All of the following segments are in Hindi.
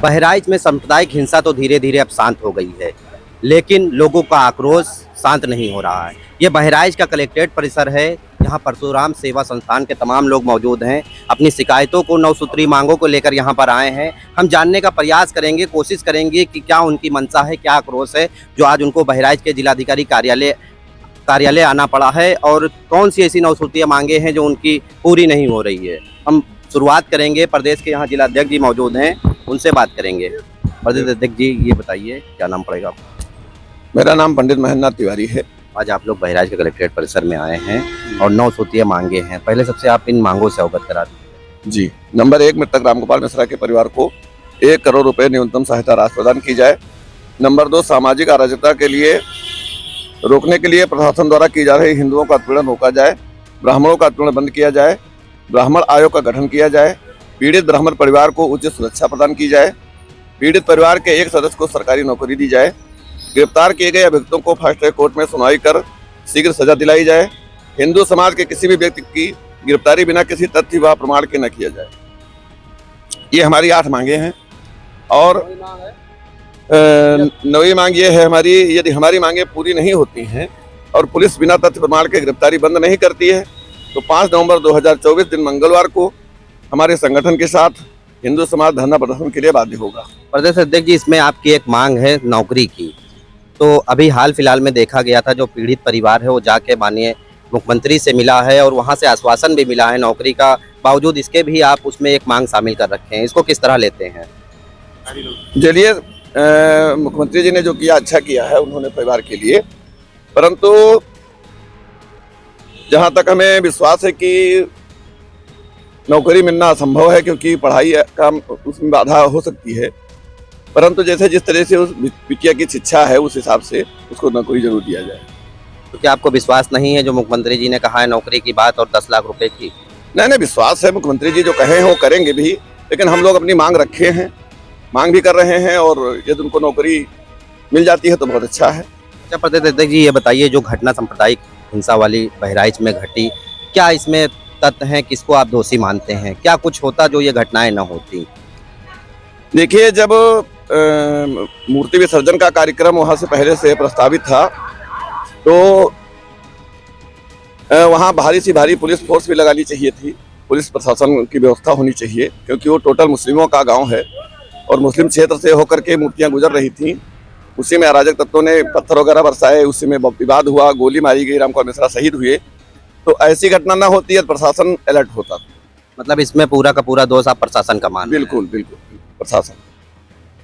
बहराइच में सांप्रदायिक हिंसा तो धीरे धीरे अब शांत हो गई है, लेकिन लोगों का आक्रोश शांत नहीं हो रहा है। ये बहराइच का कलेक्ट्रेट परिसर है। यहाँ परशुराम सेवा संस्थान के तमाम लोग मौजूद हैं। अपनी शिकायतों को, 9 सूत्री मांगों को लेकर यहाँ पर आए हैं। हम जानने का प्रयास करेंगे, कोशिश करेंगे कि क्या उनकी मंशा है, क्या आक्रोश है जो आज उनको बहराइच के जिलाधिकारी कार्यालय आना पड़ा है, और कौन सी ऐसी 9 सूत्रीय मांगे हैं जो उनकी पूरी नहीं हो रही है। हम शुरुआत करेंगे, प्रदेश के यहाँ जिलाध्यक्ष जी मौजूद हैं, उनसे बात करेंगे। प्रदेश अध्यक्ष जी, ये बताइए क्या नाम पड़ेगा आपका? मेरा नाम पंडित महेंद्रनाथ तिवारी है। आज आप लोग बहराइच के कलेक्ट्रेट परिसर में आए हैं और 9 सूत्रीय मांगे हैं। पहले सबसे आप इन मांगों से अवगत करा दीजिए। जी, नंबर 1, मृतक रामगोपाल मिश्रा के परिवार को 1 करोड़ रुपए न्यूनतम सहायता राशि प्रदान की जाए। नंबर 2, सामाजिक अराजकता के लिए रोकने के लिए प्रशासन द्वारा की जा रही हिंदुओं का उत्पीड़न रोका जाए, ब्राह्मणों का उत्पीड़न बंद किया जाए, ब्राह्मण आयोग का गठन किया जाए, पीड़ित ब्राह्मण परिवार को उचित सुरक्षा प्रदान की जाए, पीड़ित परिवार के एक सदस्य को सरकारी नौकरी दी जाए, गिरफ्तार किए गए अभियुक्तों को फास्ट ट्रैक कोर्ट में सुनवाई कर शीघ्र सजा दिलाई जाए, हिंदू समाज के किसी भी व्यक्ति की गिरफ्तारी बिना किसी तथ्य व प्रमाण के न किया जाए। ये हमारी 8 मांगे हैं। और नवी मांग ये है हमारी, यदि हमारी मांगे पूरी नहीं होती हैं और पुलिस बिना तथ्य प्रमाण के गिरफ्तारी बंद नहीं करती है तो 5 नवंबर 2024 दिन मंगलवार को हमारे संगठन के साथ हिंदू समाज धरना प्रदर्शन के लिए बाध्य होगा। प्रदेश अध्यक्ष जी, इसमें आपकी एक मांग है नौकरी की। तो अभी हाल फिलहाल में देखा गया था, जो पीड़ित परिवार है वो जाके माननीय मुख्यमंत्री से मिला है और वहाँ से आश्वासन भी मिला है नौकरी का, बावजूद इसके भी आप उसमें एक मांग शामिल कर रखे हैं। इसको किस तरह लेते हैं? चलिए, मुख्यमंत्री जी ने जो किया अच्छा किया है उन्होंने परिवार के लिए, परंतु जहां तक हमें विश्वास है कि नौकरी मिलना असंभव है, क्योंकि पढ़ाई का उसमें बाधा हो सकती है, परंतु जैसे जिस तरह से उस बिटिया की शिक्षा है उस हिसाब से उसको नौकरी जरूर दिया जाए। तो क्या आपको विश्वास नहीं है जो मुख्यमंत्री जी ने कहा है नौकरी की बात और 10 लाख रुपए की? नहीं, विश्वास है, मुख्यमंत्री जी जो कहे हैं वो करेंगे भी, लेकिन हम लोग अपनी मांग रखे हैं, मांग भी कर रहे हैं, और यदि उनको नौकरी मिल जाती है तो बहुत अच्छा है। अच्छा प्रदेश अध्यक्ष जी, ये बताइए, जो घटना सांप्रदायिक हिंसा वाली बहराइच में घटी, क्या इसमें तथ्य हैं? किसको आप दोषी मानते हैं? क्या कुछ होता जो ये घटनाएं न होती? देखिए, जब मूर्ति विसर्जन का कार्यक्रम वहाँ से पहले से प्रस्तावित था तो वहाँ भारी पुलिस फोर्स भी लगानी चाहिए थी, पुलिस प्रशासन की व्यवस्था होनी चाहिए, क्योंकि वो टोटल मुस्लिमों का गांव है और मुस्लिम क्षेत्र से होकर के मूर्तियां गुजर रही थीं। उसी में अराजक तत्वों ने पत्थर वगैरह बरसाए, उसी में विवाद हुआ, गोली मारी गई, रामगोपाल मिश्रा शहीद हुए। तो ऐसी घटना ना होती है, प्रशासन अलर्ट होता। मतलब इसमें पूरा का पूरा दोष आप प्रशासन का मान? बिल्कुल प्रशासन।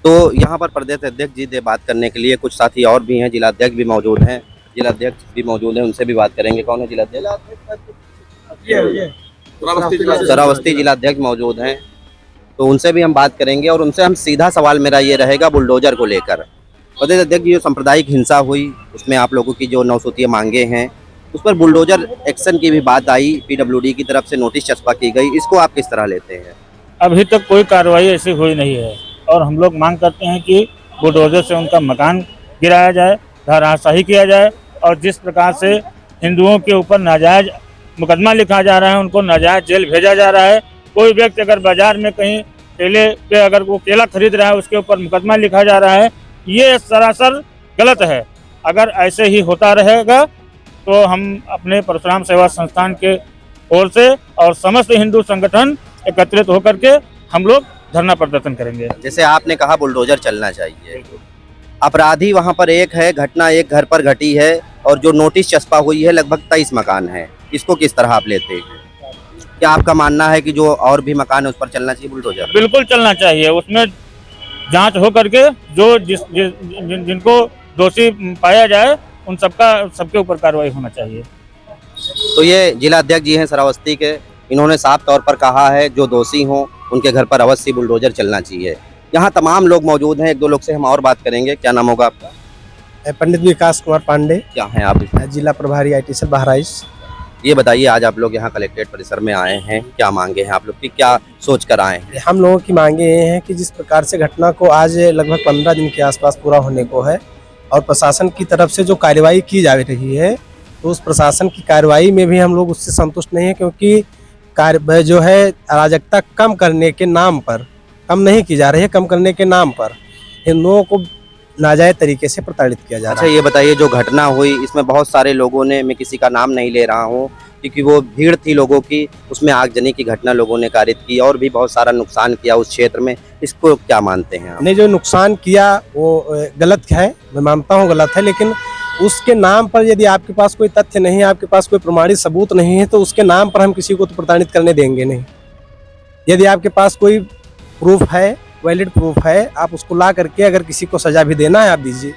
तो यहाँ पर प्रदेश अध्यक्ष जी से बात करने के लिए कुछ साथी और भी हैं, जिलाध्यक्ष भी मौजूद हैं, उनसे भी बात करेंगे। कौन है जिलाध्यक्ष? श्रावस्ती जिलाध्यक्ष मौजूद हैं, तो उनसे भी हम बात करेंगे और उनसे हम सीधा सवाल मेरा ये रहेगा बुलडोजर को लेकर। प्रदेश अध्यक्ष जी, जो सांप्रदायिक हिंसा हुई उसमें आप लोगों की जो 9 सूत्रीय मांगे हैं उस पर बुलडोजर एक्शन की भी बात आई, पीडब्ल्यूडी की तरफ से नोटिस चस्पा की गई, इसको आप किस तरह लेते हैं? अभी तक कोई कार्रवाई ऐसी हुई नहीं है और हम लोग मांग करते हैं कि बुलडोजर से उनका मकान गिराया जाए, धराशाही किया जाए, और जिस प्रकार से हिंदुओं के ऊपर नाजायज मुकदमा लिखा जा रहा है, उनको नाजायज जेल भेजा जा रहा है। कोई व्यक्ति अगर बाजार में कहीं केले पे अगर वो केला खरीद रहा है उसके ऊपर मुकदमा लिखा जा रहा है, ये सरासर गलत है। अगर ऐसे ही होता रहेगा तो हम अपने परशुराम सेवा संस्थान के ओर से और समस्त हिंदू संगठन एकत्रित होकर के हम लोग धरना प्रदर्शन करेंगे। जैसे आपने कहा बुलडोजर चलना चाहिए, अपराधी वहां पर एक है, घटना एक घर पर घटी है और जो नोटिस चस्पा हुई है लगभग 23 मकान है, इसको किस तरह आप लेते हैं? क्या आपका मानना है कि जो और भी मकान है उस पर चलना चाहिए बुलडोजर? बिल्कुल चलना चाहिए, उसमें जांच हो करके जो जिनको दोषी पाया जाए उन सबके ऊपर कार्रवाई होना चाहिए। तो ये जिलाध्यक्ष जी हैं श्रावस्ती के, इन्होंने साफ तौर पर कहा है जो दोषी हों उनके घर पर अवश्य बुलडोजर चलना चाहिए। यहाँ तमाम लोग मौजूद हैं, 1-2 लोग से हम और बात करेंगे। क्या नाम होगा आपका? पंडित विकास कुमार पांडे। क्या हैं आप? जिला प्रभारी IT सेल बहराइच। ये बताइए, आज आप लोग यहाँ कलेक्ट्रेट परिसर में आए हैं, क्या मांगे हैं आप लोग की, क्या सोच कर आए हैं? हम लोगों की मांगे ये हैं कि जिस प्रकार से घटना को आज लगभग 15 दिन के आसपास पूरा होने को है और प्रशासन की तरफ से जो कार्रवाई की जा रही है, तो उस प्रशासन की कार्रवाई में भी हम लोग उससे संतुष्ट नहीं है, क्योंकि जो है अराजकता कम करने के नाम पर कम नहीं की जा रही है। कम करने के नाम पर हिंदुओं को नाजायज तरीके से प्रताड़ित किया जा रहा अच्छा, ये बताइए, जो घटना हुई इसमें बहुत सारे लोगों ने, मैं किसी का नाम नहीं ले रहा हूँ क्योंकि वो भीड़ थी लोगों की, उसमें आगजनी की घटना लोगों ने कारित की और भी बहुत सारा नुकसान किया उस क्षेत्र में। इसको क्या मानते हैं आप? ने जो नुकसान किया वो गलत है, मैं मानता हूँ गलत है, लेकिन उसके नाम पर यदि आपके पास कोई तथ्य नहीं है, आपके पास कोई प्रमाणित सबूत नहीं है, तो उसके नाम पर हम किसी को तो प्रताड़ित करने देंगे नहीं। यदि आपके पास कोई प्रूफ है, वैलिड प्रूफ है, आप उसको ला करके अगर किसी को सजा भी देना है आप दीजिए।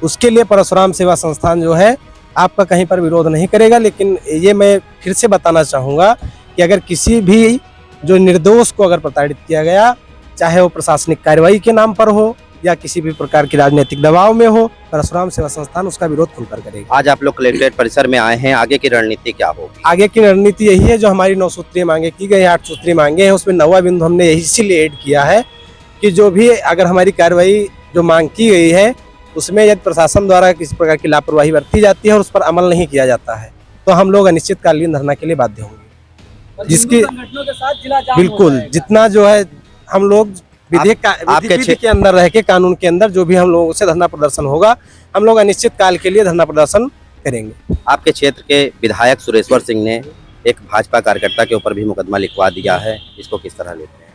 उसके लिए परशुराम सेवा संस्थान जो है आपका कहीं पर विरोध नहीं करेगा। लेकिन ये मैं फिर से बताना चाहूँगा कि अगर किसी भी जो निर्दोष को अगर प्रताड़ित किया गया, चाहे वो प्रशासनिक कार्रवाई के नाम पर हो या किसी भी प्रकार की राजनीतिक दबाव में हो, परशुराम सेवा संस्थान उसका विरोध खुलकर करेगा। आज आप लोग कलेक्ट्रेट परिसर में आए हैं, आगे की रणनीति क्या होगी? आगे की रणनीति यही है, जो हमारी 9 सूत्रीय मांगे की गई, 8 सूत्रीय मांगे हैं, उसमें 9वां बिंदु हमने इसीलिए ऐड किया है कि जो भी अगर हमारी कार्रवाई जो मांग की गई है उसमें यदि प्रशासन द्वारा किसी प्रकार की लापरवाही बरती जाती है और उस पर अमल नहीं किया जाता है तो हम लोग अनिश्चितकालीन धरना के लिए बाध्य होंगे। जिसकी बिल्कुल जितना जो है हम लोग विधि के अंदर रह के, कानून के अंदर जो भी हम लोगों से धरना प्रदर्शन होगा, हम लोग अनिश्चित काल के लिए धरना प्रदर्शन करेंगे। आपके क्षेत्र के विधायक सुरेश्वर सिंह ने एक भाजपा कार्यकर्ता के ऊपर भी मुकदमा लिखवा दिया है, इसको किस तरह लेते हैं?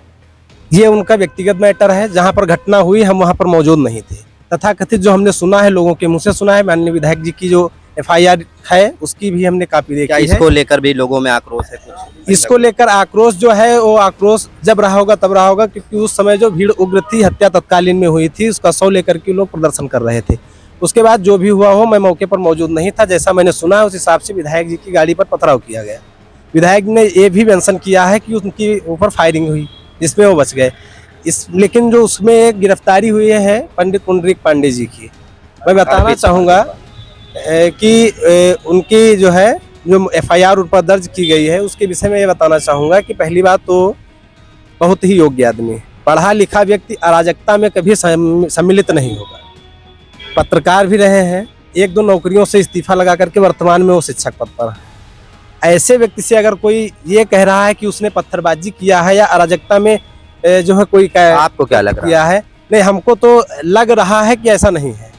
ये उनका व्यक्तिगत मैटर है। जहाँ पर घटना हुई हम वहाँ पर मौजूद नहीं थे। तथाकथित जो हमने सुना है, लोगों के मुंह से सुना है, माननीय विधायक जी की जो FIR है उसकी भी हमने कापी देखी है। इसको लेकर भी लोगों में आक्रोश है कुछ? इसको लेकर आक्रोश जो है वो आक्रोश जब रहा होगा तब रहा होगा, क्योंकि उस समय जो भीड़ उग्र थी, हत्या तत्कालीन में हुई थी, उसका शव लेकर के लोग प्रदर्शन कर रहे थे। उसके बाद जो भी हुआ हो, मैं मौके पर मौजूद नहीं था। जैसा मैंने सुना उस हिसाब से विधायक जी की गाड़ी पर पथराव किया गया। विधायक ने ये भी मेंशन किया है कि उनकी ऊपर फायरिंग हुई जिसमें वो बच गए। लेकिन जो उसमें एक गिरफ्तारी हुई है पंडित पुंडरीक पांडे जी की, मैं बताना चाहूँगा कि उनकी जो है जो FIR उन पर दर्ज की गई है उसके विषय में ये बताना चाहूँगा कि पहली बात तो बहुत ही योग्य आदमी, पढ़ा लिखा व्यक्ति अराजकता में कभी सम्मिलित नहीं होगा। पत्रकार भी रहे हैं, 1-2 नौकरियों से इस्तीफा लगा करके वर्तमान में वो शिक्षक पद पर है। ऐसे व्यक्ति से अगर कोई ये कह रहा है कि उसने पत्थरबाजी किया है या अराजकता में जो है कोई आपको क्या लग रहा है? नहीं, हमको तो लग रहा है कि ऐसा नहीं है।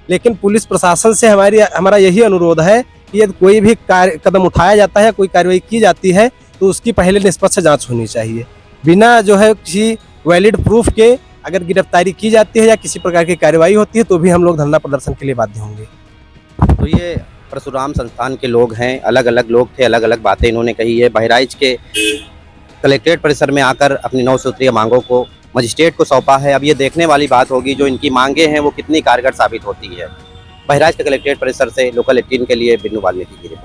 लेकिन पुलिस प्रशासन से हमारा यही अनुरोध है कि यदि कोई भी कदम उठाया जाता है, कोई कार्रवाई की जाती है तो उसकी पहले निष्पक्ष जांच होनी चाहिए। बिना जो है किसी वैलिड प्रूफ के अगर गिरफ्तारी की जाती है या किसी प्रकार की कार्रवाई होती है तो भी हम लोग धरना प्रदर्शन के लिए बाध्य होंगे। तो ये परशुराम संस्थान के लोग हैं, अलग अलग लोग थे, अलग अलग बातें इन्होंने कही है। बहराइच के कलेक्ट्रेट परिसर में आकर अपनी 9 सूत्रीय मांगों को मजिस्ट्रेट को सौंपा है। अब ये देखने वाली बात होगी जो इनकी मांगे हैं वो कितनी कारगर साबित होती है। बहराइच के कलेक्ट्रेट परिसर से लोकल 18 के लिए बिन्नू वाल्मीकि की रिपोर्ट।